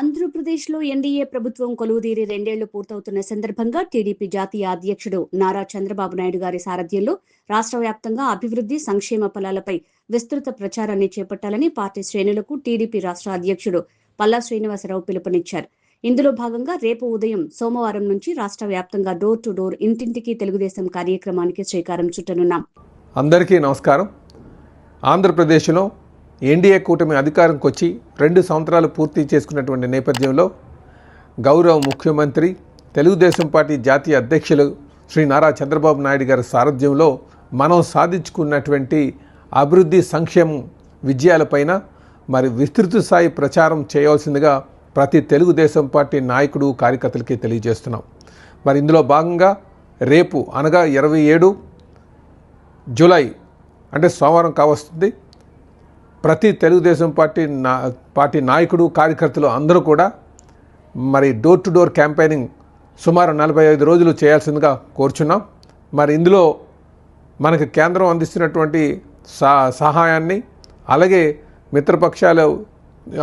ఆంధ్రప్రదేశ్లో ఎన్డీఏ ప్రభుత్వం కొలువుదీరి 2 ఏళ్లు పూర్తవుతున్న సందర్భంగా టీడీపీ జాతీయ అధ్యక్షుడు నారా చంద్రబాబు నాయుడు గారి సారథ్యంలో రాష్ట్ర వ్యాప్తంగా అభివృద్ధి సంక్షేమ ఫలాలపై విస్తృత ప్రచారాన్ని చేపట్టాలని పార్టీ శ్రేణులకు టీడీపీ రాష్ట్ర అధ్యక్షుడు పల్లా శ్రీనివాసరావు పిలుపునిచ్చారు. ఇందులో భాగంగా రేపు ఉదయం సోమవారం నుంచి రాష్ట్ర వ్యాప్తంగా డోర్ టు డోర్ ఇంటింటికి తెలుగుదేశం కార్యక్రమానికి శ్రీకారం చుట్టనున్నాం. అందరికీ నమస్కారం. ఆంధ్రప్రదేశ్లో ఎన్డీఏ కూటమి అధికారంకి వచ్చి 2 సంవత్సరాలు పూర్తి చేసుకున్నటువంటి నేపథ్యంలో గౌరవ ముఖ్యమంత్రి తెలుగుదేశం పార్టీ జాతీయ అధ్యక్షులు శ్రీ నారా చంద్రబాబు నాయుడు గారి సారథ్యంలో మనం సాధించుకున్నటువంటి అభివృద్ధి సంక్షేమం విజయాలపైన మరి విస్తృత స్థాయి ప్రచారం చేయవలసిందిగా ప్రతి తెలుగుదేశం పార్టీ నాయకుడు కార్యకర్తలకి తెలియజేస్తున్నాం. మరి ఇందులో భాగంగా రేపు అనగా 27 జూలై అంటే సోమవారం కావస్తుంది. ప్రతి తెలుగుదేశం పార్టీ నాయకుడు కార్యకర్తలు అందరూ కూడా మరి డోర్ టు డోర్ క్యాంపెయినింగ్ సుమారు 45 రోజులు చేయాల్సిందిగా కోరుచున్నాం. మరి ఇందులో మనకు కేంద్రం అందిస్తున్నటువంటి సహాయాన్ని అలాగే మిత్రపక్షాలు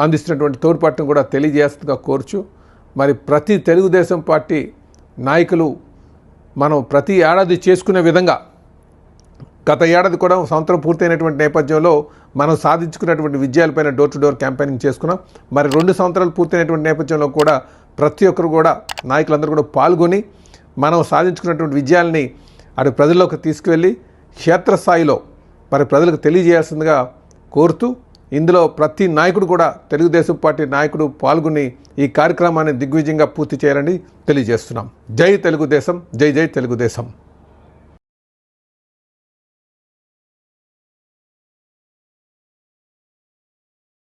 అందిస్తున్నటువంటి తోడ్పాటును కూడా తెలియజేస్తుందిగా కోరుచు మరి ప్రతి తెలుగుదేశం పార్టీ నాయకులు మనం ప్రతి ఏడాది చేసుకునే విధంగా గత ఏడాది కూడా సంవత్సరం పూర్తయినటువంటి నేపథ్యంలో మనం సాధించుకున్నటువంటి విజయాలపైన డోర్ టు డోర్ క్యాంపెయినింగ్ చేసుకున్నాం. మరి 2 సంవత్సరాలు పూర్తయినటువంటి నేపథ్యంలో కూడా ప్రతి ఒక్కరు కూడా నాయకులందరూ కూడా పాల్గొని మనం సాధించుకున్నటువంటి విజయాల్ని అటు ప్రజల్లోకి తీసుకువెళ్ళి క్షేత్రస్థాయిలో మరి ప్రజలకు తెలియజేయాల్సిందిగా కోరుతూ ఇందులో ప్రతి నాయకుడు కూడా తెలుగుదేశం పార్టీ నాయకుడు పాల్గొని ఈ కార్యక్రమాన్ని దిగ్విజయంగా పూర్తి చేయాలని తెలియజేస్తున్నాం. జై తెలుగుదేశం, జై జై తెలుగుదేశం.